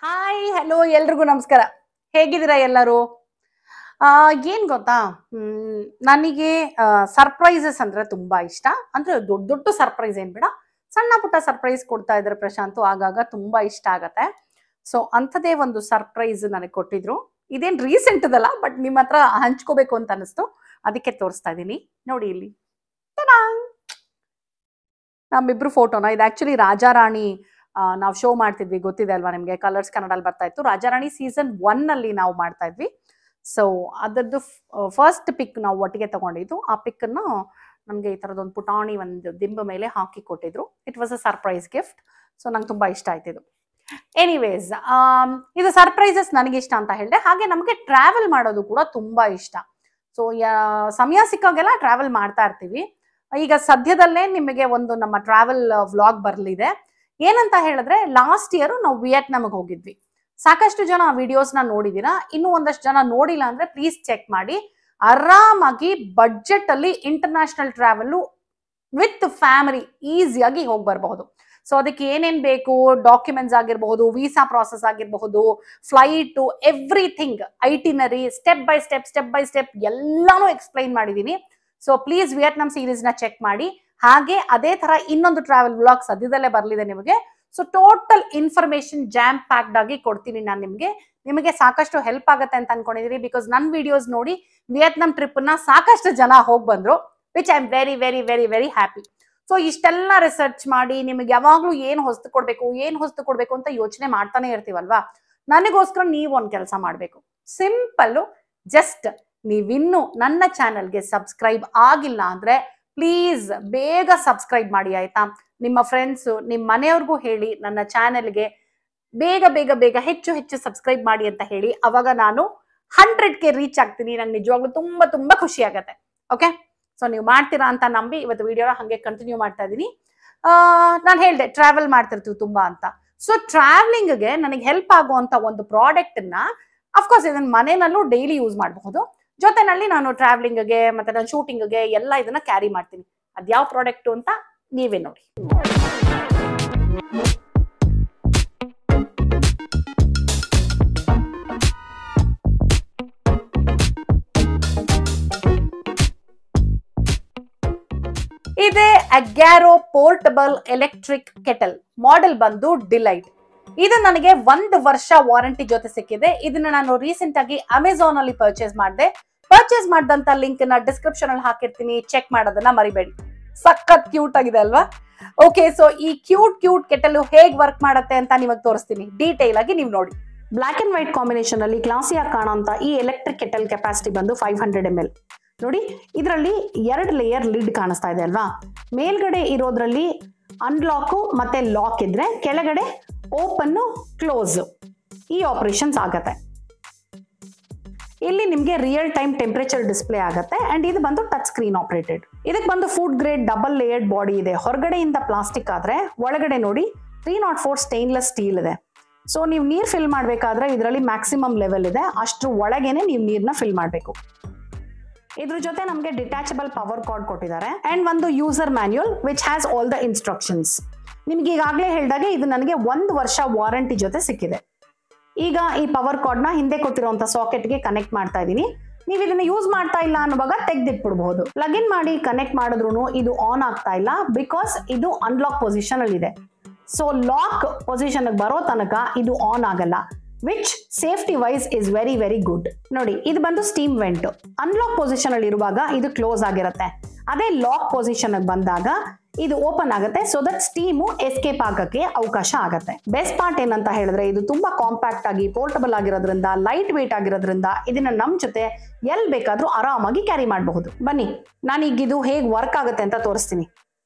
Hi hello ಎಲ್ರಿಗೂ ನಮಸ್ಕಾರ. ಹೇಗಿದ್ದೀರಾ ಎಲ್ಲರೂ? ಏನ್ ಗೊತ್ತಾ, ನನಗೆ ಸರ್ಪ್ರೈಸಸ್ ಅಂದ್ರೆ ತುಂಬಾ ಇಷ್ಟ. ಅಂದ್ರೆ ದೊಡ್ಡ ದೊಡ್ಡ ಸರ್ಪ್ರೈಸ್ ಏನ್ ಬೇಡ, ಸಣ್ಣ ಪುಟ್ಟ ಸರ್ಪ್ರೈಸ್ ಕೊಡ್ತಾ ಇದ್ರೆ ಪ್ರಶಾಂತು ಆಗಾಗ ತುಂಬಾ ಇಷ್ಟ ಆಗತ್ತೆ. ಸೊ ಅಂಥದೇ ಒಂದು ಸರ್ಪ್ರೈಸ್ ನನಗೆ ಕೊಟ್ಟಿದ್ರು. ಇದೇನ್ ರೀಸೆಂಟ್ ಅದಲ್ಲ, ಬಟ್ ನಿಮ್ಮ ಹತ್ರ ಹಂಚ್ಕೋಬೇಕು ಅಂತ ಅನಿಸ್ತು, ಅದಕ್ಕೆ ತೋರಿಸ್ತಾ ಇದ್ದೀನಿ. ನೋಡಿ ಇಲ್ಲಿ ನಮ್ಮಿಬ್ರು ಫೋಟೋನ. ಇದು ಆಕ್ಚುಲಿ ರಾಜಾರಾಣಿ ನಾವು ಶೋ ಮಾಡ್ತಿದ್ವಿ, ಗೊತ್ತಿದೆ ಅಲ್ವಾ ನಿಮಗೆ, ಕಲರ್ಸ್ ಕನ್ನಡಲ್ಲಿ ಬರ್ತಾ ಇತ್ತು. ರಾಜಾರಾಣಿ ಸೀಸನ್ 1 ಅಲ್ಲಿ ನಾವು ಮಾಡ್ತಾ ಇದ್ವಿ. ಸೊ ಅದರದ್ದು ಫಸ್ಟ್ ಪಿಕ್ ನಾವು ಒಟ್ಟಿಗೆ ತಗೊಂಡಿದ್ದು. ಆ ಪಿಕ್ ಅನ್ನ ನಮಗೆ ಈ ತರದೊಂದು ಪುಟಾಣಿ ಒಂದು ದಿಂಬ ಮೇಲೆ ಹಾಕಿ ಕೊಟ್ಟಿದ್ರು. It was a surprise gift. So ನಂಗೆ ತುಂಬಾ ಇಷ್ಟ ಆಯ್ತಿದ್ದು. ಎನಿವೇಸ್, ಇದು ಸರ್ಪ್ರೈಸಸ್ ನನಗೆ ಇಷ್ಟ ಅಂತ ಹೇಳಿದೆ. ಹಾಗೆ ನಮಗೆ ಟ್ರಾವೆಲ್ ಮಾಡೋದು ಕೂಡ ತುಂಬಾ ಇಷ್ಟ. ಸೊ ಸಮಯ ಸಿಕ್ಕಾಗೆಲ್ಲ ಟ್ರಾವೆಲ್ ಮಾಡ್ತಾ ಇರ್ತೀವಿ. ಈಗ ಸದ್ಯದಲ್ಲೇ ನಿಮಗೆ ಒಂದು ನಮ್ಮ ಟ್ರಾವೆಲ್ ವ್ಲಾಗ್ ಬರಲಿದೆ. ಏನಂತ ಹೇಳಿದ್ರೆ, ಲಾಸ್ಟ್ ಇಯರ್ ನಾವು ವಿಯೆಟ್ನಾಮ್ಗೆ ಹೋಗಿದ್ವಿ. ಸಾಕಷ್ಟು ಜನ ಆ ವಿಡಿಯೋಸ್ನ ನೋಡಿದೀರಾ. ಇನ್ನು ಒಂದಷ್ಟು ಜನ ನೋಡಿಲ್ಲ ಅಂದ್ರೆ ಪ್ಲೀಸ್ ಚೆಕ್ ಮಾಡಿ. ಆರಾಮಾಗಿ ಬಡ್ಜೆಟ್ ಅಲ್ಲಿ ಇಂಟರ್ನ್ಯಾಷನಲ್ ಟ್ರಾವೆಲ್ ವಿತ್ ಫ್ಯಾಮಿಲಿ ಈಸಿಯಾಗಿ ಹೋಗಿ ಬರಬಹುದು. ಸೊ ಅದಕ್ಕೆ ಏನೇನ್ ಬೇಕು, ಡಾಕ್ಯುಮೆಂಟ್ಸ್ ಆಗಿರಬಹುದು, ವೀಸಾ ಪ್ರಾಸೆಸ್ ಆಗಿರಬಹುದು, flight, everything, itinerary, step by step ಎಲ್ಲಾನು ಎಕ್ಸ್ಪ್ಲೈನ್ ಮಾಡಿದೀನಿ. ಸೊ ಪ್ಲೀಸ್ ವಿಯೆಟ್ನಾಂ ಸೀರೀಸ್ ನ ಚೆಕ್ ಮಾಡಿ. ಹಾಗೆ ಅದೇ ತರ ಇನ್ನೊಂದು ಟ್ರಾವೆಲ್ ವ್ಲಾಗ್ ಸದ್ಯದಲ್ಲೇ ಬರಲಿದೆ ನಿಮಗೆ. So total information jam packed ಆಗಿ ಕೊಡ್ತೀನಿ ನಾನು ನಿಮಗೆ ಸಾಕಷ್ಟು ಹೆಲ್ಪ್ ಆಗುತ್ತೆ ಅಂತ ಅನ್ಕೊಂಡಿದೀನಿ. ಬಿಕಾಸ್ ನನ್ನ ವಿಡಿಯೋಸ್ ನೋಡಿ ವಿಯೆಟ್ನಾಂ ಟ್ರಿಪ್ ನ ಸಾಕಷ್ಟು ಜನ ಹೋಗಿ ಬಂದ್ರು, which I am very very very very happy. So ಇಷ್ಟೆಲ್ಲ ರಿಸರ್ಚ್ ಮಾಡಿ ನಿಮಗೆ ಯಾವಾಗ್ಲೂ ಏನ್ ಹೊಸ್ತು ಕೊಡ್ಬೇಕು ಅಂತ ಯೋಚನೆ ಮಾಡ್ತಾನೆ ಇರ್ತೀವಲ್ವಾ. ನನಗೋಸ್ಕರ ನೀವು ಒಂದ್ ಕೆಲಸ ಮಾಡ್ಬೇಕು. ಸಿಂಪಲ್, ಜಸ್ಟ್ ನೀವಿನ್ನು ನನ್ನ ಚಾನೆಲ್ಗೆ ಸಬ್ಸ್ಕ್ರೈಬ್ ಆಗಿಲ್ಲ ಅಂದ್ರೆ ಪ್ಲೀಸ್ ಬೇಗ ಸಬ್ಸ್ಕ್ರೈಬ್ ಮಾಡಿ, ಆಯ್ತಾ? ನಿಮ್ಮ ಫ್ರೆಂಡ್ಸ್, ನಿಮ್ಮ ಮನೆಯವ್ರಿಗೂ ಹೇಳಿ ನನ್ನ ಚಾನೆಲ್ಗೆ ಬೇಗ ಬೇಗ ಬೇಗ ಹೆಚ್ಚು ಸಬ್ಸ್ಕ್ರೈಬ್ ಮಾಡಿ ಅಂತ ಹೇಳಿ. ಅವಾಗ ನಾನು 100K ರೀಚ್ ಆಗ್ತೀನಿ. ನಂಗೆ ನಿಜವಾಗ್ಲೂ ತುಂಬಾ ತುಂಬಾ ಖುಷಿ ಆಗತ್ತೆ. ಓಕೆ, ಸೊ ನೀವು ಮಾಡ್ತೀರಾ ಅಂತ ನಂಬಿ ಇವತ್ತು ವಿಡಿಯೋನ ಹಂಗೆ ಕಂಟಿನ್ಯೂ ಮಾಡ್ತಾ ಇದ್ದೀನಿ. ನಾನು ಹೇಳಿದೆ ಟ್ರಾವೆಲ್ ಮಾಡ್ತಿರ್ತೀವಿ ತುಂಬಾ ಅಂತ. ಸೊ ಟ್ರಾವೆಲಿಂಗ್ಗೆ ನನಗೆ ಹೆಲ್ಪ್ ಆಗುವಂತ ಒಂದು ಪ್ರಾಡಕ್ಟ್ ನ, ಅಫ್ಕೋರ್ಸ್ ಇದನ್ನ ಮನೆಯಲ್ಲೂ ಡೈಲಿ ಯೂಸ್ ಮಾಡಬಹುದು. ಜೊತೆನಲ್ಲಿ ನಾನು ಟ್ರಾವೆಲಿಂಗ್ಗೆ ಮತ್ತೆ ನಾನು ಶೂಟಿಂಗ್ಗೆ ಎಲ್ಲ ಇದನ್ನ ಕ್ಯಾರಿ ಮಾಡ್ತೀನಿ. ಅದ್ಯಾವ ಪ್ರಾಡಕ್ಟ್ ಅಂತ ನೀವೇ ನೋಡಿ. ಇದೆ ಅಗ್ಯಾರೋ ಪೋರ್ಟಬಲ್ ಎಲೆಕ್ಟ್ರಿಕ್ ಕೆಟಲ್. ಮಾಡೆಲ್ ಬಂದು ಡಿಲೈಟ್. ಇದು ನನಗೆ 1 ವರ್ಷ ವಾರಂಟಿ ಜೊತೆ ಸಿಕ್ಕಿದೆ. ಇದನ್ನ ನಾನು ರೀಸೆಂಟ್ ಆಗಿ ಅಮೆಝಾನ್ ಅಲ್ಲಿ ಪರ್ಚೇಸ್ ಮಾಡಿದಂತ ಲಿಂಕ್ ನ ಡಿಸ್ಕ್ರಿಪ್ಷನ್ ಅಲ್ಲಿ ಹಾಕಿರ್ತೀನಿ, ಚೆಕ್ ಮಾಡೋದನ್ನ ಮರಿಬೇಡಿ. ಸಖತ್ ಕ್ಯೂಟ್ ಆಗಿದೆ ಅಲ್ವಾ? ಓಕೆ, ಸೊ ಈ ಕ್ಯೂಟ್ ಕೆಟಲ್ ಹೇಗ್ ವರ್ಕ್ ಮಾಡುತ್ತೆ ಅಂತ ನಿಮಗೆ ತೋರಿಸ್ತೀನಿ ಡೀಟೇಲ್ ಆಗಿ, ನೀವು ನೋಡಿ. ಬ್ಲಾಕ್ ಅಂಡ್ ವೈಟ್ ಕಾಂಬಿನೇಷನ್ ಅಲ್ಲಿ ಕ್ಲಾಸಿಯಾಗಿ ಕಾಣೋಂತ ಈ ಎಲೆಕ್ಟ್ರಿಕ್ ಕೆಟಲ್ ಕೆಪಾಸಿಟಿ ಬಂದು 500 ml. ನೋಡಿ, ಇದರಲ್ಲಿ 2 ಲೇಯರ್ ಲಿಡ್ ಕಾಣಿಸ್ತಾ ಇದೆ ಅಲ್ವಾ? ಮೇಲ್ಗಡೆ ಇರೋದ್ರಲ್ಲಿ ಅನ್ಲಾಕ್ ಮತ್ತೆ ಲಾಕ್ ಇದ್ರೆ, ಕೆಳಗಡೆ ಓಪನ್ ಕ್ಲೋಸ್ ಈ ಆಪರೇಷನ್ಸ್ ಆಗತ್ತೆ. ಇಲ್ಲಿ ನಿಮಗೆ ರಿಯಲ್ ಟೈಮ್ ಟೆಂಪರೇಚರ್ ಡಿಸ್ಪ್ಲೇ ಆಗುತ್ತೆ. ಅಂಡ್ ಇದು ಬಂದು ಟಚ್ ಸ್ಕ್ರೀನ್ ಆಪರೇಟೆಡ್. ಇದಕ್ಕೆ ಬಂದು food grade double layered body ಇದೆ. ಹೊರಗಡೆಯಿಂದ ಪ್ಲಾಸ್ಟಿಕ್ ಆದ್ರೆ ಒಳಗಡೆ ನೋಡಿ 304 ಸ್ಟೇನ್ಲೆಸ್ ಸ್ಟೀಲ್ ಇದೆ. ಸೊ ನೀವು ನೀರ್ ಫಿಲ್ ಮಾಡ್ಬೇಕಾದ್ರೆ ಇದರಲ್ಲಿ ಮ್ಯಾಕ್ಸಿಮಮ್ ಲೆವೆಲ್ ಇದೆ, ಅಷ್ಟ್ರ ಒಳಗೇನೆ ನೀವು ನೀರ್ನ ಫಿಲ್ ಮಾಡಬೇಕು. ಇದ್ರ ಜೊತೆ ನಮಗೆ ಡಿಟ್ಯಾಚಬಲ್ ಪವರ್ ಕಾರ್ಡ್ ಕೊಟ್ಟಿದ್ದಾರೆ ಅಂಡ್ ಒಂದು user manual which has all the instructions. ನಿಮ್ಗೆ ಈಗಾಗಲೇ ಹೇಳಿದಾಗೆ ಇದು ನನಗೆ 1 ವರ್ಷ ವಾರಂಟಿ ಜೊತೆ ಸಿಕ್ಕಿದೆ. ಈಗ ಈ ಪವರ್ ಕಾರ್ಡ್ ನ ಹಿಂದೆ ಕೊಟ್ಟಿರುವಂತ ಸಾಕೆಟ್ಗೆ ಕನೆಕ್ಟ್ ಮಾಡ್ತಾ ಇದ್ದೀನಿ. ನೀವು ಇದನ್ನ ಯೂಸ್ ಮಾಡ್ತಾ ಇಲ್ಲ ಅನ್ನುವಾಗ ತೆಗೆದಿಟ್ಬಿಡಬಹುದು. ಪ್ಲಗ್ ಇನ್ ಮಾಡಿ ಕನೆಕ್ಟ್ ಮಾಡಿದ್ರು ಇದು ಆನ್ ಆಗ್ತಾ ಇಲ್ಲ, ಬಿಕಾಸ್ ಇದು ಅನ್ಲಾಕ್ ಪೊಸಿಷನ್ ಅಲ್ಲಿ ಇದೆ. ಸೊ ಲಾಕ್ ಪೊಸಿಷನ್ ಬರೋ ತನಕ ಇದು ಆನ್ ಆಗಲ್ಲ, which safety wise is very very good. ನೋಡಿ, ಇದು ಬಂದು ಸ್ಟೀಮ್ ವೆಂಟ್. ಅನ್ಲಾಕ್ ಪೊಸಿಷನ್ ಅಲ್ಲಿ ಇರುವಾಗ ಇದು ಕ್ಲೋಸ್ ಆಗಿರುತ್ತೆ. ಅದೇ ಲಾಕ್ ಪೊಸಿಷನ್ ಬಂದಾಗ ಇದು ಓಪನ್ ಆಗುತ್ತೆ. ಸೊ ದಟ್ ಸ್ಟೀಮು ಎಸ್ಕೇಪ್ ಆಗಕ್ಕೆ ಅವಕಾಶ ಆಗುತ್ತೆ. ಬೆಸ್ಟ್ ಪಾರ್ಟ್ ಏನಂತ ಹೇಳಿದ್ರೆ, ಇದು ತುಂಬಾ ಕಾಂಪ್ಯಾಕ್ಟ್ ಆಗಿ ಪೋರ್ಟಬಲ್ ಆಗಿರೋದ್ರಿಂದ, ಲೈಟ್ ವೇಟ್ ಆಗಿರೋದ್ರಿಂದ ಇದನ್ನ ನಮ್ ಜೊತೆ ಎಲ್ಲಿ ಬೇಕಾದ್ರೂ ಆರಾಮಾಗಿ ಕ್ಯಾರಿ ಮಾಡಬಹುದು. ಬನ್ನಿ, ನಾನೀಗ ಇದು ಹೇಗೆ ವರ್ಕ್ ಆಗುತ್ತೆ ಅಂತ ತೋರಿಸ್ತೀನಿ.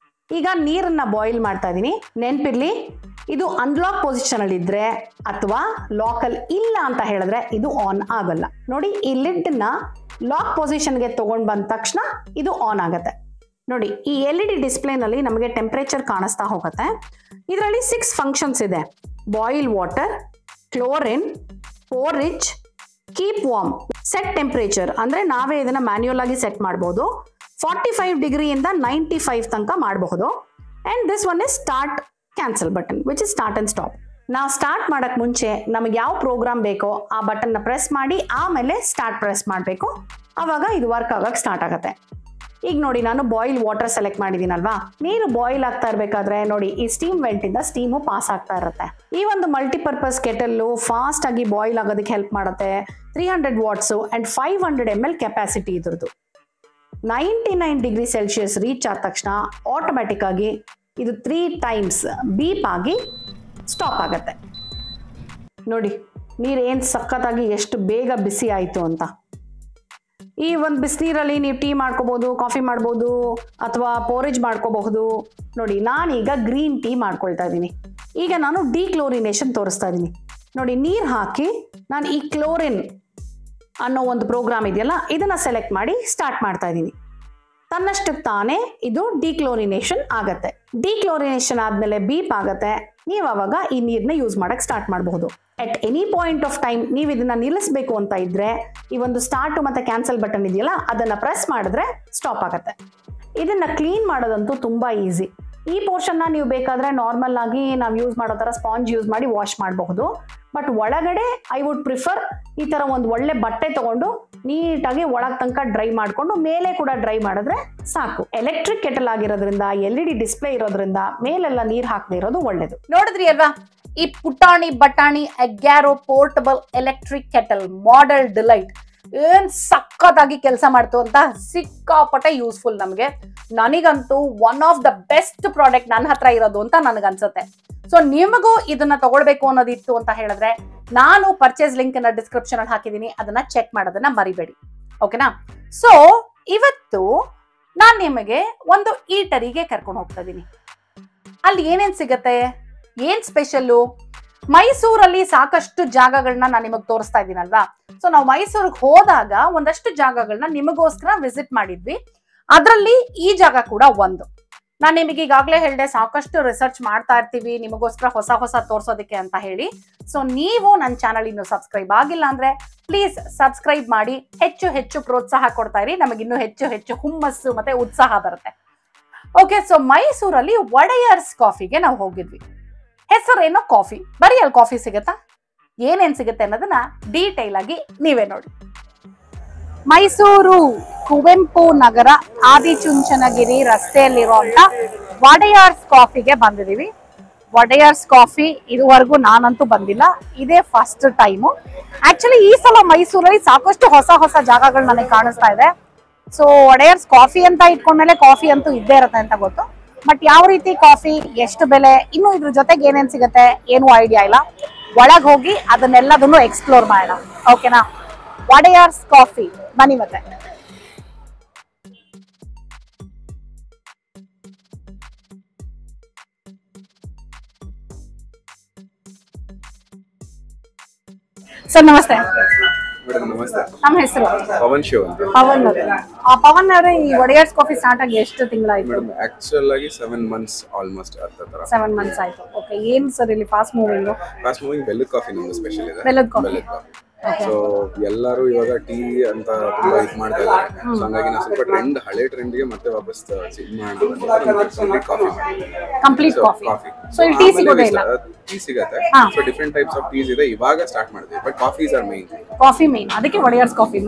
ಈಗ ನೀರನ್ನ ಬಾಯ್ಲ್ ಮಾಡ್ತಾ ಇದೀನಿ. ನೆನ್ಪಿರ್ಲಿ, ಇದು ಅನ್ಲಾಕ್ ಪೊಸಿಷನ್ ಅಲ್ಲಿ ಇದ್ರೆ ಅಥವಾ ಲಾಕ್ ಅಲ್ಲಿ ಇಲ್ಲ ಅಂತ ಹೇಳಿದ್ರೆ ಇದು ಆನ್ ಆಗಲ್ಲ. ನೋಡಿ, ಈ ಲಿಡ್ ನ ಲಾಕ್ ಪೊಸಿಷನ್ಗೆ ತಗೊಂಡ್ ಬಂದ ತಕ್ಷಣ ಇದು ಆನ್ ಆಗುತ್ತೆ. ನೋಡಿ, ಈ LED ಡಿಸ್ಪ್ಲೇ ನಲ್ಲಿ ನಮಗೆ ಟೆಂಪರೇಚರ್ ಕಾಣಿಸ್ತಾ ಹೋಗುತ್ತೆ. ಇದರಲ್ಲಿ 6 ಫಂಕ್ಷನ್ಸ್ ಇದೆ. Boil water, chlorine, porridge, keep warm, set temperature ಅಂದ್ರೆ ನಾವೇ ಇದನ್ನ ಮ್ಯಾನ್ಯುಯಲ್ ಆಗಿ ಸೆಟ್ ಮಾಡಬಹುದು. 45 ಡಿಗ್ರಿಯಿಂದ 95 ತನಕ ಮಾಡಬಹುದು. And this one is start cancel button, which is start and stop. ನಾವು ಸ್ಟಾರ್ಟ್ ಮಾಡಕ್ ಮುಂಚೆ ನಮಗೆ ಯಾವ ಪ್ರೋಗ್ರಾಮ್ ಬೇಕೋ ಆ ಬಟನ್ನ ಪ್ರೆಸ್ ಮಾಡಿ ಆಮೇಲೆ ಸ್ಟಾರ್ಟ್ ಪ್ರೆಸ್ ಮಾಡಬೇಕು. ಆವಾಗ ಇದು ವರ್ಕ್ ಆಗಕ್ಕೆ ಸ್ಟಾರ್ಟ್ ಆಗುತ್ತೆ. ಈಗ ನೋಡಿ ನಾನು ಬಾಯ್ಲ್ ವಾಟರ್ ಸೆಲೆಕ್ಟ್ ಮಾಡಿದ್ದೀನಲ್ವಾ, ನೀರು ಬಾಯ್ಲ್ ಆಗ್ತಾ ಇರಬೇಕಾದ್ರೆ ನೋಡಿ ಈ ಸ್ಟೀಮ್ ವೆಂಟ್ ಇಂದ ಸ್ಟೀಮು ಪಾಸ್ ಆಗ್ತಾ ಇರುತ್ತೆ. ಈ ಒಂದು ಮಲ್ಟಿಪರ್ಪಸ್ ಕೆಟಲ್ಲು ಫಾಸ್ಟ್ ಆಗಿ ಬಾಯ್ಲ್ ಆಗೋದಕ್ಕೆ ಹೆಲ್ಪ್ ಮಾಡುತ್ತೆ. 300 ವಾಟ್ಸು ಅಂಡ್ 500 ml ಕೆಪಾಸಿಟಿ ಇದ್ರದ್ದು. 99 ಡಿಗ್ರಿ ಸೆಲ್ಸಿಯಸ್ ರೀಚ್ ಆದ ತಕ್ಷಣ ಆಟೋಮ್ಯಾಟಿಕ್ ಆಗಿ ಇದು 3 ಟೈಮ್ಸ್ ಬೀಪ್ ಆಗಿ ಸ್ಟಾಪ್ ಆಗುತ್ತೆ. ನೋಡಿ ನೀರು ಏನು ಸಖತ್ತಾಗಿ ಎಷ್ಟು ಬೇಗ ಬಿಸಿ ಆಯಿತು ಅಂತ. ಈ ಒಂದು ಬಿಸಿನೀರಲ್ಲಿ ನೀವು ಟೀ ಮಾಡ್ಕೋಬಹುದು, ಕಾಫಿ ಮಾಡ್ಬೋದು, ಅಥವಾ ಪೋರೇಜ್ ಮಾಡ್ಕೋಬಹುದು. ನೋಡಿ ನಾನೀಗ ಗ್ರೀನ್ ಟೀ ಮಾಡ್ಕೊಳ್ತಾ ಇದ್ದೀನಿ. ಈಗ ನಾನು ಡಿಕ್ಲೋರಿನೇಷನ್ ತೋರಿಸ್ತಾ ಇದ್ದೀನಿ. ನೋಡಿ ನೀರು ಹಾಕಿ ನಾನು ಈ ಕ್ಲೋರಿನ್ ಅನ್ನೋ ಒಂದು ಪ್ರೋಗ್ರಾಮ್ ಇದೆಯಲ್ಲ ಇದನ್ನ ಸೆಲೆಕ್ಟ್ ಮಾಡಿ ಸ್ಟಾರ್ಟ್ ಮಾಡ್ತಾ ಇದ್ದೀನಿ. ತನ್ನಷ್ಟಕ್ಕೆ ತಾನೇ ಇದು ಡಿಕ್ಲೋರಿನೇಷನ್ ಆಗತ್ತೆ. ಡಿಕ್ಲೋರಿನೇಷನ್ ಆದಮೇಲೆ ಬೀಪ್ ಆಗತ್ತೆ. ನೀವು ಅವಾಗ ಈ ನೀರನ್ನ ಯೂಸ್ ಮಾಡಕ್ಕೆ ಸ್ಟಾರ್ಟ್ ಮಾಡಬಹುದು. At any point of time ನೀವು ಇದನ್ನ ನಿಲ್ಲಿಸಬೇಕು ಅಂತ ಇದ್ರೆ ಈ ಒಂದು ಸ್ಟಾರ್ಟ್ ಮತ್ತೆ ಕ್ಯಾನ್ಸಲ್ ಬಟನ್ ಇದೆಯಲ್ಲ ಅದನ್ನ ಪ್ರೆಸ್ ಮಾಡಿದ್ರೆ ಸ್ಟಾಪ್ ಆಗತ್ತೆ. ಇದನ್ನ ಕ್ಲೀನ್ ಮಾಡೋದಂತೂ ತುಂಬಾ ಈಸಿ. ಈ ಪೋರ್ಷನ್ನ ನೀವು ಬೇಕಾದ್ರೆ ನಾರ್ಮಲ್ ಆಗಿ ನಾವು ಯೂಸ್ ಮಾಡೋ ಥರ ಸ್ಪಾಂಜ್ ಯೂಸ್ ಮಾಡಿ ವಾಶ್ ಮಾಡಬಹುದು. ಬಟ್ ಒಳಗಡೆ ಐ ವುಡ್ ಪ್ರಿಫರ್ ಈ ಥರ ಒಂದು ಒಳ್ಳೆ ಬಟ್ಟೆ ತಗೊಂಡು ನೀಟಾಗಿ ಒಳಗೆ ತನಕ ಡ್ರೈ ಮಾಡಿಕೊಂಡು ಮೇಲೆ ಕೂಡ ಡ್ರೈ ಮಾಡಿದ್ರೆ ಸಾಕು. ಎಲೆಕ್ಟ್ರಿಕ್ ಕೆಟಲ್ ಆಗಿರೋದ್ರಿಂದ LED ಡಿಸ್ಪ್ಲೇ ಇರೋದ್ರಿಂದ ಮೇಲೆಲ್ಲ ನೀರು ಹಾಕದೇ ಇರೋದು ಒಳ್ಳೇದು. ನೋಡಿದ್ರಿ ಅಲ್ವಾ ಈ ಪುಟಾಣಿ ಬಟಾಣಿ Agaro portable electric kettle model delight ಏನ್ ಸಕ್ಕತ್ತಾಗಿ ಕೆಲಸ ಮಾಡ್ತು ಅಂತ. ಸಿಕ್ಕಾಪಟ್ಟೆ ಯೂಸ್ಫುಲ್ ನಮಗೆ. ನನಗಂತೂ one of the best product ನನ್ನ ಹತ್ರ ಇರೋದು ಅಂತ ನನಗನ್ಸುತ್ತೆ. ಸೊ ನಿಮಗೂ ಇದನ್ನ ತಗೊಳ್ಬೇಕು ಅನ್ನೋದಿತ್ತು ಅಂತ ಹೇಳಿದ್ರೆ ನಾನು ಪರ್ಚೇಸ್ ಲಿಂಕ್ ಅನ್ನ ಡಿಸ್ಕ್ರಿಪ್ಷನ್ ಅಲ್ಲಿ ಹಾಕಿದೀನಿ, ಅದನ್ನ ಚೆಕ್ ಮಾಡೋದನ್ನ ಮರಿಬೇಡಿ. ಓಕೆನಾ? ಸೊ ಇವತ್ತು ನಾನ್ ನಿಮಗೆ ಒಂದು ಈಟರಿಗೆ ಕರ್ಕೊಂಡು ಹೋಗ್ತಾ ಇದೀನಿ. ಅಲ್ಲಿ ಏನೇನ್ ಸಿಗತ್ತೆ, ಏನ್ ಸ್ಪೆಷಲ್ಲು? ಮೈಸೂರಲ್ಲಿ ಸಾಕಷ್ಟು ಜಾಗಗಳನ್ನ ನಾನು ನಿಮಗೆ ತೋರಿಸ್ತಾ ಇದ್ದೀನಲ್ವಾ. ಸೊ ನಾವು ಮೈಸೂರಿಗೆ ಹೋದಾಗ ಒಂದಷ್ಟು ಜಾಗಗಳನ್ನ ನಿಮಗೋಸ್ಕರ ವಿಸಿಟ್ ಮಾಡಿದ್ವಿ. ಅದರಲ್ಲಿ ಈ ಜಾಗ ಕೂಡ ಒಂದು. ನಾನು ನಿಮಗೆ ಈಗಾಗಲೇ ಹೇಳಿದೆ ಸಾಕಷ್ಟು ರಿಸರ್ಚ್ ಮಾಡ್ತಾ ಇರ್ತೀವಿ ನಿಮಗೋಸ್ಕರ ಹೊಸ ಹೊಸ ತೋರಿಸೋದಕ್ಕೆ ಅಂತ ಹೇಳಿ. ಸೊ ನೀವು ನನ್ನ ಚಾನಲ್ ಇನ್ನು ಸಬ್ಸ್ಕ್ರೈಬ್ ಆಗಿಲ್ಲ ಅಂದ್ರೆ ಪ್ಲೀಸ್ ಸಬ್ಸ್ಕ್ರೈಬ್ ಮಾಡಿ. ಹೆಚ್ಚು ಹೆಚ್ಚು ಪ್ರೋತ್ಸಾಹ ಕೊಡ್ತಾ ಇರಿ, ನಮಗಿನ್ನೂ ಹೆಚ್ಚು ಹೆಚ್ಚು ಹುಮ್ಮಸ್ಸು ಮತ್ತೆ ಉತ್ಸಾಹ ಬರುತ್ತೆ. ಓಕೆ, ಸೊ ಮೈಸೂರಲ್ಲಿ ಒಡೆಯರ್ಸ್ ಕಾಫಿಗೆ ನಾವು ಹೋಗಿದ್ವಿ. ಹೆಸರೇನೋ ಕಾಫಿ, ಬರೀ ಅಲ್ಲಿ ಕಾಫಿ ಸಿಗುತ್ತಾ, ಏನೇನ್ ಸಿಗುತ್ತೆ ಅನ್ನೋದನ್ನ ಡೀಟೇಲ್ ಆಗಿ ನೀವೇ ನೋಡಿ. ಮೈಸೂರು ಕುವೆಂಪು ನಗರ ಆದಿಚುಂಚನಗಿರಿ ರಸ್ತೆಯಲ್ಲಿರುವಂತ ಒಡೆಯರ್ಸ್ ಕಾಫಿಗೆ ಬಂದಿದೀವಿ. ಒಡೆಯರ್ಸ್ ಕಾಫಿ ಇದುವರೆಗೂ ನಾನಂತೂ ಬಂದಿಲ್ಲ, ಇದೇ ಫಸ್ಟ್ ಟೈಮು. ಆಕ್ಚುಲಿ ಈ ಸಲ ಮೈಸೂರಲ್ಲಿ ಸಾಕಷ್ಟು ಹೊಸ ಹೊಸ ಜಾಗಗಳು ನನಗೆ ಕಾಣಿಸ್ತಾ ಇದೆ. ಸೊ ಒಡೆಯರ್ಸ್ ಕಾಫಿ ಅಂತ ಇಟ್ಕೊಂಡ್ಮೇಲೆ ಕಾಫಿ ಅಂತೂ ಇದ್ದೇ ಇರುತ್ತೆ ಅಂತ ಗೊತ್ತು. ಬಟ್ ಯಾವ ರೀತಿ ಕಾಫಿ, ಎಷ್ಟು ಬೆಲೆ, ಇನ್ನು ಇದ್ರ ಜೊತೆಗೆ ಏನೇನ್ ಸಿಗುತ್ತೆ ಏನು ಐಡಿಯಾ ಇಲ್ಲ. ಒಳಗೆ ಹೋಗಿ ಅದನ್ನೆಲ್ಲದನ್ನು ಎಕ್ಸ್ಪ್ಲೋರ್ ಮಾಡೋಣ. ಓಕೆನಾ? ಒಡೆಯರ್ಸ್ ಕಾಫಿ ಬನ್ನಿ ಮತ್ತೆ. ಸರ್ ನಮಸ್ತೆ. ನಮಸ್ತೆ, ನಮ್ಮ ಹೆಸರು ಪವನ್ ಶಿವ್ ಅಂತ. ಪವನ್ ಅವರೇ, ಪವನ್ ಅವರೇ ಈ ಒಡೆಯರ್ಸ್ ಕಾಫಿ ಸ್ಟಾರ್ಟ್ ಆಗಿ ಎಷ್ಟು ತಿಂಗಳಾಯ್ತು? ಮೇಡಮ್ ಆಕ್ಚುಲ್ ಆಗಿ 7 months ಆಲ್ಮೋಸ್ಟ್ ಹತ್ರ 7 months ಆಯ್ತು. ಓಕೆ, ಏನ್ ಸರ್ ಇಲ್ಲಿ ಫಾಸ್ಟ್ ಮೂವಿಂಗ್? ಬೆಲ್ಲದ ಕಾಫಿ ನಮ್ದು ಸ್ಪೆಷಲ್ ಇದೆ. ಬೆಲ್ಲದ ಕಾಫಿ. ಸೊ ಎಲ್ಲರೂ ಇವಾಗ ಟೀ ಅಂತ ತುಂಬಾ ಇದು ಮಾಡ್ತಾ ಇದ್ದಾರೆ. ಸೊ ಹಂಗಾಗಿ ನಾವು ಸ್ವಲ್ಪ ಟ್ರೆಂಡ್, ಹಳೆ ಟ್ರೆಂಡ್ಗೆ ಮತ್ತೆ ವಾಪಸ್ ಕಂಪ್ಲೀಟ್ ಕಾಫಿ. ಸೊ ಇಲ್ಲಿ ಟೀ ಸಿಗೋದೇ ಇಲ್ಲ? ಟೀ ಸಿಗುತ್ತೆ. So different types of teas ಇದೆ, ಇವಾಗ ಸ್ಟಾರ್ಟ್ ಮಾಡಿದ್ವಿ. But coffees are main. Coffee main, ಅದಕ್ಕೆ Odeyars coffee.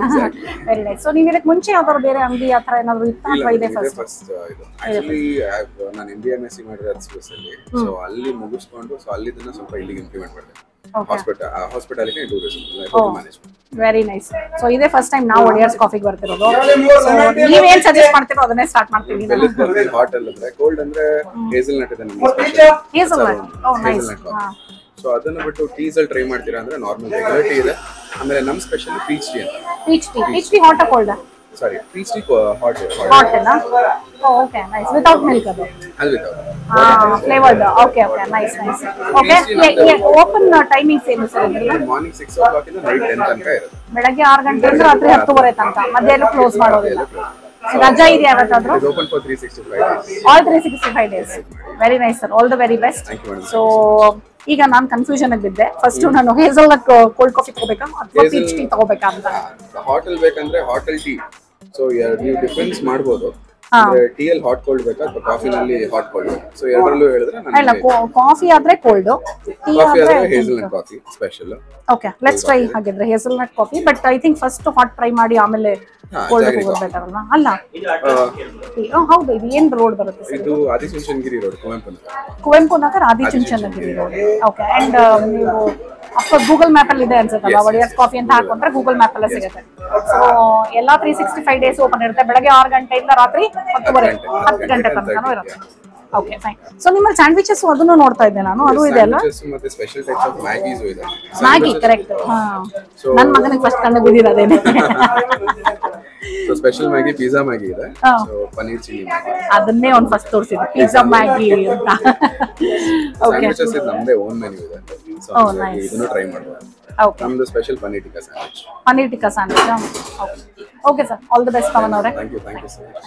Very nice. So ನೀವು ಇದಕ್ಕೆ ಮುಂಚೆ ಯಾವ್ದಾದ್ರು ಬೇರೆ ಅಂಗಡಿ ಆ ಥರ ಏನಾದ್ರು ಇತ್ತಾ ಅಥವಾ ಇದೆ ಫಸ್ಟ್? ಇದು ಆಕ್ಚುಲಿ ನಾನು MBA MSc ಮಾಡಿರೋದು ಸ್ವಿಸ್ ಅಲ್ಲಿ. ಸೊ ಅಲ್ಲಿ ಮುಗಿಸ್ಕೊಂಡು ಸೊ ಅಲ್ಲಿದನ್ನ ಸ್ವಲ್ಪ ಇಲ್ಲಿಗೆ ಇಂಪ್ಲಿಮೆಂಟ್ ಮಾಡಿದೆ. Hospitality and tourism management. Very nice. So ಇದೇ ಫಸ್ಟ್ ಟೈಮ್ ನಾವು ಒಡೆಯರ್ಸ್ ಕಾಫಿಗೆ ಬರ್ತಿರೋದು. ನೀವೇನ್ ಸಜೆಸ್ಟ್ ಮಾಡ್ತೀರೋ ಅದನ್ನೇ ಸ್ಟಾರ್ಟ್ ಮಾಡ್ತೀವಿ. ಹಾಟ್ ಅಂದ್ರೆ ಕೋಲ್ಡ್ ಅಂದ್ರೆ ಹೇಸಲ್ನಟ್ ಇದೆ ನಮ್ಮ ಸ್ಪೆಷಲ್. ಹೇಸಲ್ನಟ್. ಓ ನೈಸ್. ಸೊ ಅದನ್ನ ಬಿಟ್ಟು ಟೀಸ್ ಅಲ್ಲಿ ಟ್ರೈ ಮಾಡ್ತೀರಾ ಅಂದ್ರೆ ನಾರ್ಮಲ್ ರೆಗ್ಯುಲರ್ ಟೀ ಇದೆ. ಆಮೇಲೆ ನಮ್ಮ ಸ್ಪೆಷಲ್ ಪೀಚ್ ಟೀ ಅಂತ. Peach tea hot cold? Sorry, peach tea hot. Hot ಅಲ್ಲ? Okay nice. ವಿತೌಟ್ ಮಿಲ್ಕ್ ಅದು? ಅದು without flavoured. Okay okay nice nice. Okay, open timings ಏನು ಸರ್? ಮಾರ್ನಿಂಗ್ 6 o'clock ಇಂದ night 10 ತನಕ ಇರುತ್ತೆ. ಬೆಳಗ್ಗೆ 6 ಗಂಟೆಯಿಂದ ರಾತ್ರಿ 10:30 ತನಕ. ಮಧ್ಯಾಹ್ನ ಕ್ಲೋಸ್ ಮಾಡೋದಿಲ್ಲ. ರಜಾ ಇದೆ ಯಾವತ್ತಾದ್ರೂ? It is open for 365 days. All 365 days. Very nice sir. All the very best. Thank you madam. So ಈಗ ನಾನು ಕನ್ಫ್ಯೂಷನ್ ಆಗಿದ್ದೆ. ಫಸ್ಟ್ ನಾನು ಹೇಸಲ್ನಟ್ ಕೋಲ್ಡ್ ಕಾಫಿ ತಗೋಬೇಕಾ ಅಥವಾ ಪೀಚ್ ಟೀ ತಗೋಬೇಕಾ ಅಂತ. ಹಾಟಲ್ ಬೇಕಂದ್ರೆ ಹಾಟಲ್ ಟೀ. ಸೊ ನೀವು ಡಿಫರೆನ್ಸ್ ಮಾಡಬಹುದು. ಅಂದ್ರೆ ಟೀ ಅಲ್ಲಿ ಹಾಟ್ ಕೋಲ್ಡ್ ಬೇಕಾ ಅಥವಾ ಕಾಫಿನಲ್ಲಿ ಹಾಟ್ ಕೋಲ್ಡ್ ಬೇಕಾ? ಸೊ ಎರಡರಲ್ಲೂ ಹೇಳಿದ್ರೆ ಅಲ್ಲ, ಕಾಫಿ ಆದ್ರೆ ಕೋಲ್ಡ್, ಟೀ ಕಾಫಿ ಆದ್ರೆ ಆದ್ರೆ hazelnut coffee special. Okay, let's try ಹಾಗಿದ್ರೆ hazelnut coffee. But I think first hot try ಮಾಡಿ ಆಮೇಲೆ ಕೋಲ್ಡ್ ಹೋಗೋದು ಬೆಟರ್ ಅಲ್ಲ? ಅಲ್ಲ, ಹೌದು. ಇದು ಏನ್ ರೋಡ್ ಬರುತ್ತೆ ಸರ್? ಇದು Adichunchanagiri road, Kuvempu Nagar Adichunchanagiri road. Okay. And ನೀವು ಅಫ್ಕೋರ್ಸ್ ಗೂಗಲ್ ಮ್ಯಾಪ್ ಅಲ್ಲಿ ಇದೆ ಅನ್ಸುತ್ತಲ್ಲ, ಒಡೆಯರ್ಸ್ ಕಾಫಿ ಅಂತ ಹಾಕೊಂಡ್ರೆ ಗೂಗಲ್ ಮ್ಯಾಪ್ ಅಲ್ಲೇ ಸಿಗುತ್ತೆ. ಸೊ ಎಲ್ಲಾ 365 ಡೇಸ್ ಓಪನ್ ಇರುತ್ತೆ. ಬೆಳಗ್ಗೆ 6 ಗಂಟೆಯಿಂದ ರಾತ್ರಿ 10 ಗಂಟೆ ತನಕನೂ ಇರುತ್ತೆ. Okay, fine. ಸೊ ನಿಮ್ಮಲ್ಲಿ ಸ್ಯಾಂಡ್ವಿಚಸ್ ಅದನ್ನು ನೋಡ್ತಾ ಇದ್ದೆ ನಾನು, ಅದು ಇದೆ ಅಲ್ಲ? ಮತ್ತೆ ಸ್ಪೆಷಲ್ ಟೈಪ್ಸ್ ಆಫ್ ಮ್ಯಾಗೀಸ್ ಇದೆ. Maggi, correct. ನನ್ನ ಮಗನಿಗೆ ಫಸ್ಟ್ ಕಂಡು ಬಿದ್ದಿರೋದೇನೆ. So special Maggi, pizza Maggi ಇದೆ. ಸೊ ಪನ್ನೀರ್ ಚಿಲ್ಲಿ ಮ್ಯಾಗಿ, ಅದನ್ನೇ ಒಂದು ಫಸ್ಟ್ ತೋರಿಸಿದ್ರು, ಪಿಜ್ಜಾ ಮ್ಯಾಗಿ ಅಂತ. ಓಕೆ, ಸ್ಯಾಂಡ್ವಿಚಸ್ ಇದು ನಮ್ಮದೇ ಓನ್ ಮೆನು ಇದೆ. ಸೊ ಇದನ್ನು ಟ್ರೈ ಮಾಡಬಹುದು. ಓಕೆ, ನಮ್ಮದು special paneer tikka sandwich. Paneer tikka sandwich. Okay sir, all the best Pavan ಅವರೇ. Thank you so much.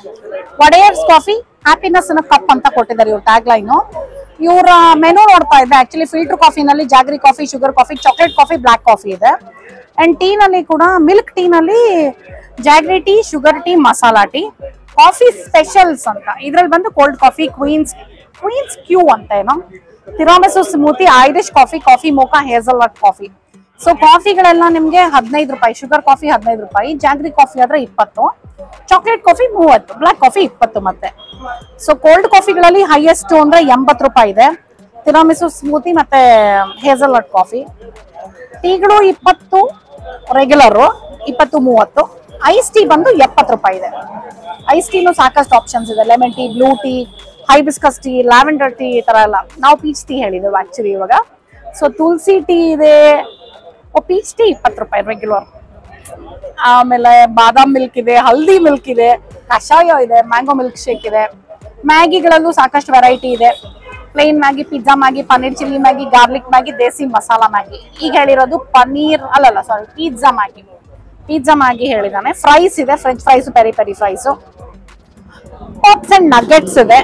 Odeyars coffee happiness ನ ಕಪ್ ಅಂತ ಕೊಟ್ಟಿದ್ದಾರೆ ಇವ್ರ ಟ್ಯಾಗ್ ಲೈನು. ಇವರ ಮೆನು ನೋಡ್ತಾ ಇದ್ದೆ. ಆಕ್ಚುಲಿ ಫಿಲ್ಟರ್ ಕಾಫಿನಲ್ಲಿ jaggery coffee, sugar coffee, chocolate coffee, black coffee ಇದೆ. ಅಂಡ್ ಟೀ ನಲ್ಲಿ ಕೂಡ ಮಿಲ್ಕ್ ಟೀ ನಲ್ಲಿ jaggery tea, sugar tea, masala tea, coffee specials ಅಂತ. ಇದ್ರಲ್ಲಿ ಬಂದು ಕೋಲ್ಡ್ ಕಾಫಿ, ಕ್ವೀನ್ಸ್ ಕ್ಯೂ ಅಂತ ಏನೋ, tiramisu smoothie, Irish coffee, coffee mocha, hazelnut coffee. So ಕಾಫಿಗಳೆಲ್ಲ ನಿಮ್ಗೆ 15 ರೂಪಾಯಿ. ಶುಗರ್ ಕಾಫಿ 15 ರೂಪಾಯಿ, ಜಾಗ್ರಿ ಕಾಫಿ ಆದ್ರೆ 20, ಚಾಕ್ಲೇಟ್ ಕಾಫಿ 30, ಬ್ಲಾಕ್ ಕಾಫಿ 20 ಮತ್ತೆ. ಸೊ ಕೋಲ್ಡ್ ಕಾಫಿಗಳಲ್ಲಿ ಹೈಯೆಸ್ಟ್ ಅಂದ್ರೆ 80 ರೂಪಾಯಿ ಇದೆ. ತಿರಾಮಿಸು ಸ್ಮೂತಿ ಮತ್ತೆ ಹೇಸಲ್ನಟ್ ಕಾಫಿ. ಟೀಗಳು 20 ರೆಗ್ಯುಲರ್, 20-30. ಐಸ್ ಟೀ ಬಂದು 70 ರೂಪಾಯಿ ಇದೆ. ಐಸ್ ಟೀನು ಸಾಕಷ್ಟು ಆಪ್ಷನ್ಸ್ ಇದೆ. Lemon tea, blue tea, hibiscus tea, lavender tea, ಈ ತರ ಎಲ್ಲ. ನಾವು ಪೀಚ್ ಟೀ ಹೇಳಿದ್ದೇವೆ ಆಕ್ಚುಲಿ ಇವಾಗ. ಸೊ ತುಳಸಿ ಟೀ ಇದೆ, ಪೀಚ್ ಟೀ 20 ರೂಪಾಯಿ ರೆಗ್ಯುಲರ್. ಆಮೇಲೆ ಬಾದಾಮ್ ಮಿಲ್ಕ್ ಇದೆ, ಹಲ್ದಿ ಮಿಲ್ಕ್ ಇದೆ, ಕಷಾಯ ಇದೆ, ಮ್ಯಾಂಗೋ ಮಿಲ್ಕ್ ಶೇಕ್ ಇದೆ. ಮ್ಯಾಗಿಗಳಲ್ಲೂ ಸಾಕಷ್ಟು ವೆರೈಟಿ ಇದೆ. Plain Maggi, pizza Maggi, paneer chilli Maggi, garlic Maggi, desi masala Maggi. ಈಗ ಹೇಳಿರೋದು ಪನ್ನೀರ್ ಅಲ್ಲಲ್ಲ, ಸಾರಿ, ಪಿಜ್ಜಾ ಮ್ಯಾಗಿ ಹೇಳಿದಾನೆ. ಫ್ರೈಸ್ ಇದೆ, French fries, peri peri fries, pops and nuggets ಇದೆ.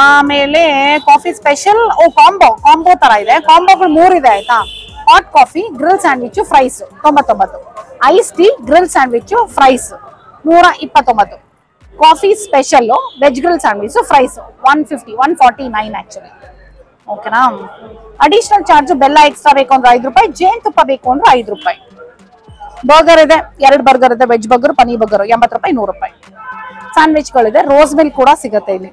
ಆಮೇಲೆ ಕಾಫಿ ಸ್ಪೆಷಲ್ ಕಾಂಬೋ ತರ ಇದೆ. ಕಾಂಬೋಗಳು 3 ಇದೆ ಆಯ್ತಾ. Hot coffee, grill sandwich, fries 99. Ice tea, grill sandwich, fries 129. Coffee special, veg grill sandwich, fries 149 actually. ಓಕೆನಾ? Additional charge ಬೆಲ್ಲ extra ಬೇಕು ಅಂದ್ರೆ 5 ರೂಪಾಯಿ, ಜೇನುತುಪ್ಪ ಬೇಕು ಅಂದ್ರೆ 5 ರೂಪಾಯಿ. ಬರ್ಗರ್ ಇದೆ, 2 ಬರ್ಗರ್ ಇದೆ, ವೆಜ್ ಬರ್ಗರ್, ಪನೀರ್ ಬರ್ಗರ್ 80 ರೂಪಾಯಿ, 100 ರೂಪಾಯಿ. ಸ್ಯಾಂಡ್ವಿಚ್ಗಳಿದೆ, ರೋಸ್ ಮಿಲ್ಕ್ ಕೂಡ ಸಿಗುತ್ತೆ ಇಲ್ಲಿ.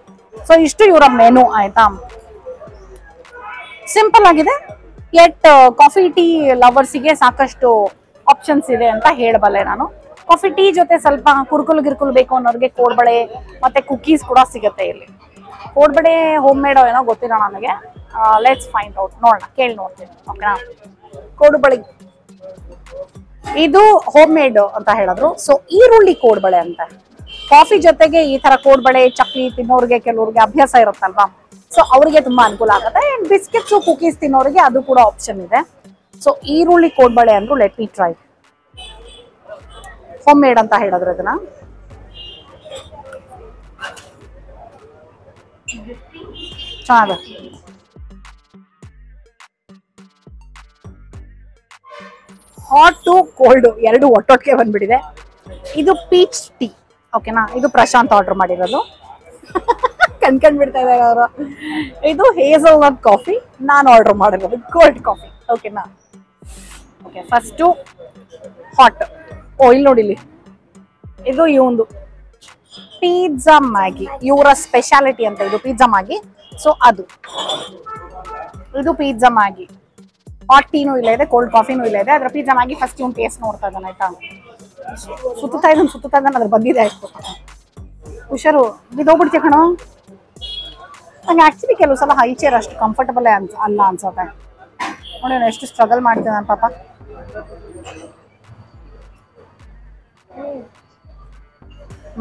ಸೊ ಇಷ್ಟು ಇವರ ಮೆನು ಆಯ್ತಾ. ಸಿಂಪಲ್ ಆಗಿದೆ. ಎಟ್ ಕಾಫಿ ಟೀ ಲವರ್ಸಿಗೆ ಸಾಕಷ್ಟು ಆಪ್ಷನ್ಸ್ ಇದೆ ಅಂತ ಹೇಳಬಲ್ಲೆ ನಾನು. ಕಾಫಿ ಟೀ ಜೊತೆ ಸ್ವಲ್ಪ ಕುರ್ಕುಲ್ ಬೇಕು ಅನ್ನೋರಿಗೆ ಕೋಡ್ಬಳೆ ಮತ್ತೆ ಕುಕೀಸ್ ಕೂಡ ಸಿಗುತ್ತೆ ಇಲ್ಲಿ. ಕೋಡ್ಬಳೆ ಹೋಮ್ ಮೇಡ್ ಏನೋ ಗೊತ್ತಿಲ್ಲ ನನಗೆ. ಲೆಟ್ಸ್ ಫೈಂಡ್ ಔಟ್, ನೋಡೋಣ, ಕೇಳಿ ನೋಡ್ತೀನಿ. ಓಕೆನಾ? ಕೋಡುಬಳೆ ಇದು ಹೋಮ್ ಮೇಡ್ ಅಂತ ಹೇಳಿದ್ರು. ಸೊ ಈರುಳ್ಳಿ ಕೋಡ್ಬಳೆ ಅಂತ. ಕಾಫಿ ಜೊತೆಗೆ ಈ ತರ ಕೋಡ್ಬಳೆ ಚಕ್ಲಿ ತಿನ್ನೋರಿಗೆ ಕೆಲವ್ರಿಗೆ ಅಭ್ಯಾಸ ಇರುತ್ತಲ್ವಾ, ಸೊ ಅವರಿಗೆ ತುಂಬಾ ಅನುಕೂಲ ಆಗುತ್ತೆ. ಅಂಡ್ ಬಿಸ್ಕೆಟ್ಸ್, ಕುಕೀಸ್ ತಿನ್ನೋರಿಗೆ ಅದು ಕೂಡ ಆಪ್ಷನ್ ಇದೆ. ಸೊ ಈರುಳ್ಳಿ ಕೋಡ್ಬಳೆ ಅಂದ್ರು let me try. Home made ಅಂತ ಹೇಳಿದ್ರು ಇದನ್ನ. ಚೆನ್ನಾಗಿದೆ. ಹಾಟ್ ಟು ಕೋಲ್ಡ್ ಎರಡು ಒಟ್ಟೊಟ್ಟಿಗೆ ಬಂದ್ಬಿಟ್ಟಿದೆ. ಇದು ಪೀಚ್ ಟೀ. ಓಕೆನಾ? ಇದು ಪ್ರಶಾಂತ್ ಆರ್ಡರ್ ಮಾಡಿರೋದು. ಕಣ್ಬಿಡ್ತಾ ಇದ್ದಾರೆ ಅವರು. ಇದು ಹೇಸಲ್ನಟ್ ಕಾಫಿ, ನಾನು ಆರ್ಡರ್ ಮಾಡಿರೋದು ಕೋಲ್ಡ್ ಕಾಫಿ. ಓಕೆನಾ? Okay, first hot. ಇಲ್ಲಿ ನೋಡಿ, ಇಲ್ಲಿ ಇದು ಇವಂದು ಪಿಜ್ಜಾ ಮ್ಯಾಗಿ, ಇವರ ಸ್ಪೆಷಾಲಿಟಿ ಅಂತ. ಇದು ಪಿಜ್ಜಾ ಮ್ಯಾಗಿ. ಸೊ ಇದು ಪಿಜ್ಜಾ ಮ್ಯಾಗಿ. ಹಾಟ್ ಟೀನೂ ಇಲ್ಲ ಇದೆ, ಕೋಲ್ಡ್ ಕಾಫಿನೂ ಇಲ್ಲ ಇದೆ. ಅದ್ರ ಪಿಜ್ಜಾ ಮ್ಯಾಗಿ ಫಸ್ಟ್ ಇವ್ನು ಟೇಸ್ಟ್ ನೋಡ್ತಾ ಇದ್ದಾನೆ ಆಯ್ತಾ. ಸುತ್ತಾ ಇದ್ದಾನೆ, ಅದ್ರ ಬಂದಿದೆ ಆಯ್ತು. ಹುಷಾರು, ಬಿದ್ದೋಗ್ಬಿಡ್ತೀಯ ಕಣೋ. ನಂಗೆ ಆಕ್ಚುಲಿ ಕೆಲವು ಸಲ ಹೈ ಚೇರ್ ಅಷ್ಟು ಕಂಫರ್ಟಬಲ್ ಅಲ್ಲ ಅನ್ಸುತ್ತೆ. ನೋಡಿ ನಾನು ಎಷ್ಟು ಸ್ಟ್ರಗಲ್ ಮಾಡ್ತೇನೆ ನನ್ನ ಪಾಪ.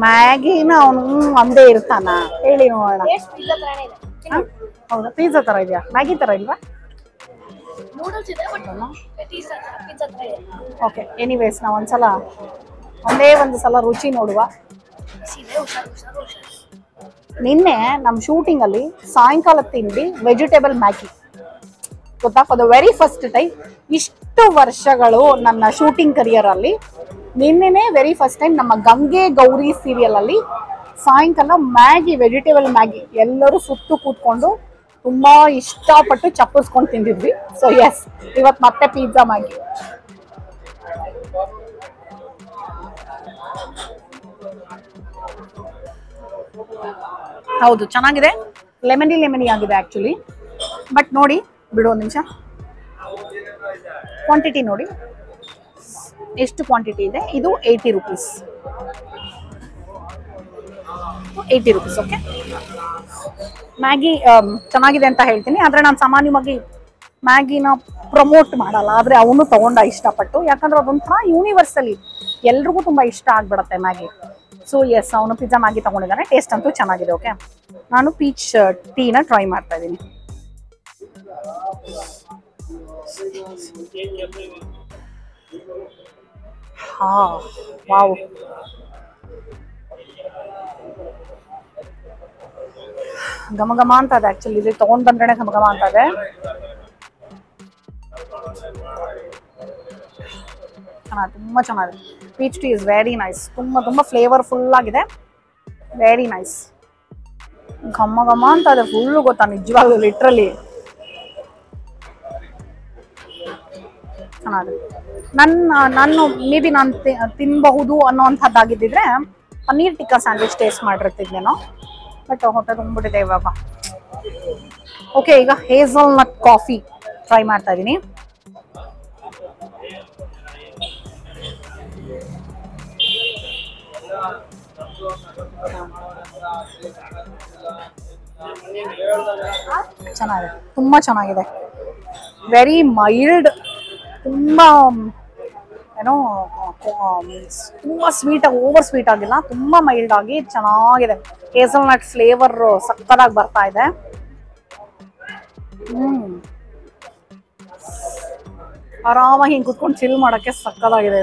ಮ್ಯಾಗಿನ ಅವನು ಒಂದೇ ಇರ್ತಾನ ಹೇಳಿ ನೋಡೋಣ. ಹೌದಾ? ಪಿಜ್ಜಾ ತರ ಇದೆಯಾ? ಮ್ಯಾಗಿ ತರ ಇಲ್ವಾ? ಓಕೆ, ಎನಿವೇಸ್ ನಾವು ಒಂದೇ ಒಂದು ಸಲ ರುಚಿ ನೋಡುವ. ನಿನ್ನೆ ನಮ್ಮ ಶೂಟಿಂಗ್ ಅಲ್ಲಿ ಸಾಯಂಕಾಲ ತಿಂಡಿ ವೆಜಿಟೇಬಲ್ ಮ್ಯಾಗಿ ಗೊತ್ತಾ. For the very first time ಇಷ್ಟು ವರ್ಷಗಳು ನನ್ನ ಶೂಟಿಂಗ್ ಕರಿಯರ್ ಅಲ್ಲಿ ನಿನ್ನೆನೆ ವೆರಿ ಫಸ್ಟ್ ಟೈಮ್ ನಮ್ಮ ಗಂಗೆ ಗೌರಿ ಸೀರಿಯಲ್ ಅಲ್ಲಿ ಸಾಯಂಕಾಲ ಮ್ಯಾಗಿ, ವೆಜಿಟೇಬಲ್ ಮ್ಯಾಗಿ ಎಲ್ಲರೂ ಸುತ್ತು ಕೂತ್ಕೊಂಡು ತುಂಬಾ ಇಷ್ಟಪಟ್ಟು ಚಪ್ಪರಿಸ್ಕೊಂಡು ತಿಂದಿದ್ವಿ. ಸೊ ಎಸ್, ಇವತ್ತು ಮತ್ತೆ ಪಿಜ್ಜಾ ಮ್ಯಾಗಿ. ಹೌದು, ಚೆನ್ನಾಗಿದೆ. ಲೆಮನಿ ಆಗಿದೆ ಆಕ್ಚುಲಿ. ಬಟ್ ನೋಡಿ, ಬಿಡು ಒಂದು ನಿಮಿಷ, ಕ್ವಾಂಟಿಟಿ ನೋಡಿ ಎಷ್ಟು ಕ್ವಾಂಟಿಟಿ ಇದೆ. ಇದು 80 rupees. 80 rupees. ಓಕೆ, ಮ್ಯಾಗಿ ಚೆನ್ನಾಗಿದೆ ಅಂತ ಹೇಳ್ತೀನಿ. ಆದರೆ ನಾನು ಸಾಮಾನ್ಯವಾಗಿ ಮ್ಯಾಗಿನ ಪ್ರಮೋಟ್ ಮಾಡಲ್ಲ, ಆದರೆ ಅವನು ತಗೊಂಡ ಇಷ್ಟಪಟ್ಟು. ಯಾಕಂದ್ರೆ ಅದೊಂಥರ ಯೂನಿವರ್ಸಲಿ ಎಲ್ರಿಗೂ ತುಂಬ ಇಷ್ಟ ಆಗ್ಬಿಡುತ್ತೆ ಮ್ಯಾಗಿ. ಸೊ ಎಸ್, ಅವನು ಪಿಜ್ಜಾ ಮ್ಯಾಗಿ ತಗೊಂಡಿದ್ದಾನೆ. ಟೇಸ್ಟ್ ಅಂತೂ ಚೆನ್ನಾಗಿದೆ. ಓಕೆ, ನಾನು ಪೀಚ್ ಟೀನ ಟ್ರೈ ಮಾಡ್ತಾ ಇದ್ದೀನಿ. ಹಾ, ವಾವ್, ಘಮ ಘಮ ಅಂತ ಇದೆ. ಆಕ್ಚುಲಿ ಇದು ತಗೊಂಡ್ ಬಂದ್ರೆ ಘಮ ಘಮ ಅಂತ ಇದೆ. ತುಂಬಾ ಚೆನ್ನಾಗಿದೆ. Peach tea is very nice. ತುಂಬಾ ಫ್ಲೇವರ್ಫುಲ್ ಆಗಿದೆ. Very nice. ಘಮ ಘಮ ಅಂತ ಇದೆ ಫುಲ್, ಗೊತ್ತಾ, ನಿಜವಾಗ್ಲೂ ಲಿಟ್ರಲಿ ಚೆನ್ನಾಗಿದೆ. ನಾನು ಮೇ ಬಿ ನಾನು ತಿನ್ನಬಹುದು ಅನ್ನೋವಂಥದ್ದಾಗಿದ್ದಿದ್ರೆ ಪನ್ನೀರ್ ಟಿಕ್ಕಾ ಸ್ಯಾಂಡ್ವಿಚ್ ಟೇಸ್ಟ್ ಮಾಡಿರ್ತಿದ್ನೇನೋ. ಬಟ್ ಹೊಟ್ಟೆ ತುಂಬಿಟ್ಟಿದೆ ಇವಾಗ. ಓಕೆ, ಈಗ ಹೇಸಲ್ ನಟ್ ಕಾಫಿ ಟ್ರೈ ಮಾಡ್ತಾ ಇದ್ದೀನಿ. ಚೆನ್ನಾಗಿದೆ, ತುಂಬಾ ಚೆನ್ನಾಗಿದೆ. ವೆರಿ ಮೈಲ್ಡ್, ತುಂಬಾ ಏನೋ ತುಂಬಾ ಸ್ವೀಟ್, ಓವರ್ ಸ್ವೀಟ್ ಆಗಿಲ್ಲ, ತುಂಬಾ ಮೈಲ್ಡ್ ಆಗಿ ಚೆನ್ನಾಗಿದೆ. ಹೇಸಲ್ ನಟ್ ಫ್ಲೇವರ್ ಸಕ್ಕತ್ತಾಗಿ ಬರ್ತಾ ಇದೆ. ಆರಾಮಾಗಿ ಹಿಂಗೆ ಕುತ್ಕೊಂಡು ಚಿಲ್ ಮಾಡೋಕ್ಕೆ ಸಕ್ಕತ್ತಾಗಿದೆ.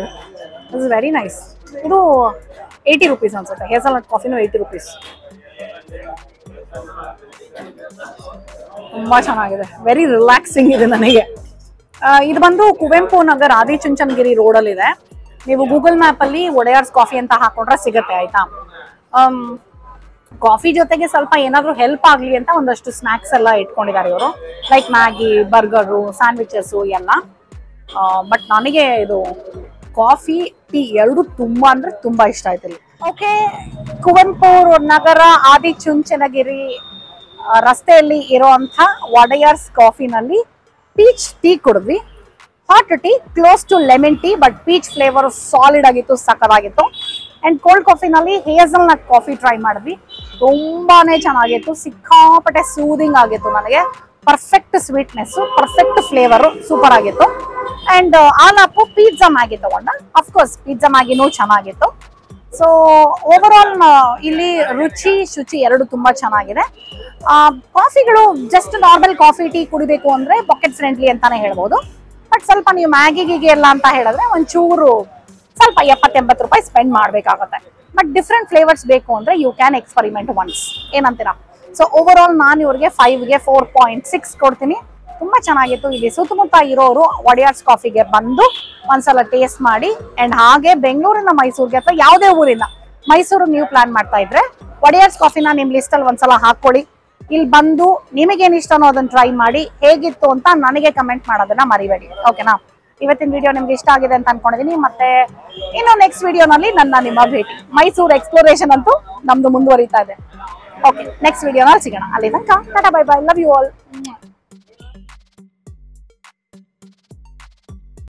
It's very nice. ಇದು 80 rupees ಅನ್ಸುತ್ತೆ. ಹೇಸಲ್ ನಟ್ ಕಾಫಿನೂ 80 rupees. ತುಂಬಾ ಚೆನ್ನಾಗಿದೆ. ವೆರಿ ರಿಲ್ಯಾಕ್ಸಿಂಗ್ ಇದೆ ನನಗೆ. ಇದು ಬಂದು ಕುವೆಂಪು ನಗರ್ ಆದಿಚುಂಚನಗಿರಿ ರೋಡಲ್ಲಿ ಇದೆ. ನೀವು ಗೂಗಲ್ ಮ್ಯಾಪ್ ಅಲ್ಲಿ ಒಡೆಯರ್ಸ್ ಕಾಫಿ ಅಂತ ಹಾಕೊಂಡ್ರೆ ಸಿಗುತ್ತೆ, ಆಯ್ತಾ. ಕಾಫಿ ಜೊತೆಗೆ ಸ್ವಲ್ಪ ಏನಾದರೂ ಹೆಲ್ಪ್ ಆಗಲಿ ಅಂತ ಒಂದಷ್ಟು ಸ್ನ್ಯಾಕ್ಸ್ ಎಲ್ಲ ಇಟ್ಕೊಂಡಿದ್ದಾರೆ ಇವರು, ಲೈಕ್ ಮ್ಯಾಗಿ, ಬರ್ಗರು, ಸ್ಯಾಂಡ್ವಿಚಸ್ಸು ಎಲ್ಲ. ಬಟ್ ನನಗೆ ಇದು ಕಾಫಿ, ಟೀ ಎರಡು ತುಂಬಾ ಅಂದ್ರೆ ತುಂಬಾ ಇಷ್ಟ ಆಯ್ತು ಇಲ್ಲಿ. ಓಕೆ, ಕುವೆಂಪು ನಗರ ಆದಿಚುಂಚನಗಿರಿ ರಸ್ತೆಯಲ್ಲಿ ಇರೋಂಥ ಒಡೆಯರ್ಸ್ ಕಾಫಿನಲ್ಲಿ ಪೀಚ್ ಟೀ ಕುಡಿದ್ವಿ. Hot tea, close to lemon tea, but peach flavour solid ಆಗಿತ್ತು, ಸಕ್ಕತ್ತಾಗಿತ್ತು. ಅಂಡ್ ಕೋಲ್ಡ್ ಕಾಫಿನಲ್ಲಿ ಹೇಸಲ್ ನಟ್ ಕಾಫಿ ಟ್ರೈ ಮಾಡಿದ್ವಿ. ತುಂಬಾನೇ ಚೆನ್ನಾಗಿತ್ತು, ಸಿಕ್ಕಾಪಟ್ಟೆ ಸೂದಿಂಗ್ ಆಗಿತ್ತು ನನಗೆ. Perfect sweetness, perfect flavour, super ಆಗಿತ್ತು. ಅಂಡ್ ಆಲಾಪು ಪಿಜ್ಜಾ ಮ್ಯಾಗಿ ತಗೊಂಡ. ಅಫ್ಕೋರ್ಸ್ ಪಿಜ್ಜಾ ಮ್ಯಾಗಿನೂ ಚೆನ್ನಾಗಿತ್ತು. ಸೊ ಓವರ್ ಆಲ್ ಇಲ್ಲಿ ರುಚಿ ಶುಚಿ ಎರಡು ತುಂಬಾ ಚೆನ್ನಾಗಿದೆ. ಕಾಫಿಗಳು ಜಸ್ಟ್ ನಾರ್ಮಲ್ ಕಾಫಿ ಟೀ ಕುಡಿಬೇಕು ಅಂದ್ರೆ ಪಾಕೆಟ್ ಫ್ರೆಂಡ್ಲಿ ಅಂತಾನೆ ಹೇಳ್ಬೋದು. ಬಟ್ ಸ್ವಲ್ಪ ನೀವು ಮ್ಯಾಗಿಗೆ ಎಲ್ಲ ಅಂತ ಹೇಳಿದ್ರೆ ಒಂಚೂರು ಸ್ವಲ್ಪ 70-80 ರೂಪಾಯಿ ಸ್ಪೆಂಡ್ ಮಾಡ್ಬೇಕಾಗುತ್ತೆ. ಬಟ್ ಡಿಫ್ರೆಂಟ್ ಫ್ಲೇವರ್ಸ್ ಬೇಕು ಅಂದ್ರೆ ಯು ಕ್ಯಾನ್ ಎಕ್ಸ್ಪರಿಮೆಂಟ್ ಒನ್ಸ್. ಏನಂತೀರಾ? ಸೊ ಓವರ್ ಆಲ್ ನಾನು ಇವ್ರಿಗೆ 5ಗೆ 4.6 ಕೊಡ್ತೀನಿ. ತುಂಬಾ ಚೆನ್ನಾಗಿತ್ತು. ಇಲ್ಲಿ ಸುತ್ತಮುತ್ತ ಇರೋರು ಒಡೆಯರ್ಸ್ ಕಾಫಿಗೆ ಬಂದು ಒಂದ್ಸಲ ಟೇಸ್ಟ್ ಮಾಡಿ. ಅಂಡ್ ಹಾಗೆ ಬೆಂಗಳೂರಿನ ಮೈಸೂರಿಗೆ ಅಥವಾ ಯಾವುದೇ ಊರಿನ ಮೈಸೂರು ನೀವು ಪ್ಲಾನ್ ಮಾಡ್ತಾ ಇದ್ರೆ ಒಡೆಯರ್ಸ್ ಕಾಫಿನ ನಿಮ್ ಲಿಸ್ಟ್ ಅಲ್ಲಿ ಒಂದ್ಸಲ ಹಾಕೊಳ್ಳಿ. ಇಲ್ಲಿ ಬಂದು ನಿಮಗೇನು ಇಷ್ಟನೋ ಅದನ್ನ ಟ್ರೈ ಮಾಡಿ. ಹೇಗಿತ್ತು ಅಂತ ನನಗೆ ಕಮೆಂಟ್ ಮಾಡೋದನ್ನ ಮರಿಬೇಡಿ. ಓಕೆನಾ? ಇವತ್ತಿನ ವಿಡಿಯೋ ನಿಮ್ಗೆ ಇಷ್ಟ ಆಗಿದೆ ಅಂತ ಅನ್ಕೊಂಡಿದೀನಿ. ಮತ್ತೆ ಇನ್ನು ನೆಕ್ಸ್ಟ್ ವಿಡಿಯೋನಲ್ಲಿ ನಿಮ್ಮ ಭೇಟಿ. ಮೈಸೂರು ಎಕ್ಸ್ಪ್ಲೋರೇಷನ್ ಅಂತೂ ನಮ್ದು ಮುಂದುವರಿತಾ ಇದೆ. ಓಕೆ, ನೆಕ್ಸ್ಟ್ ವಿಡಿಯೋನಲ್ಲಿ ಸಿಗೋಣ. ಅಲ್ಲಿ ತನಕ ಟಾಟಾ, bye bye, love you all.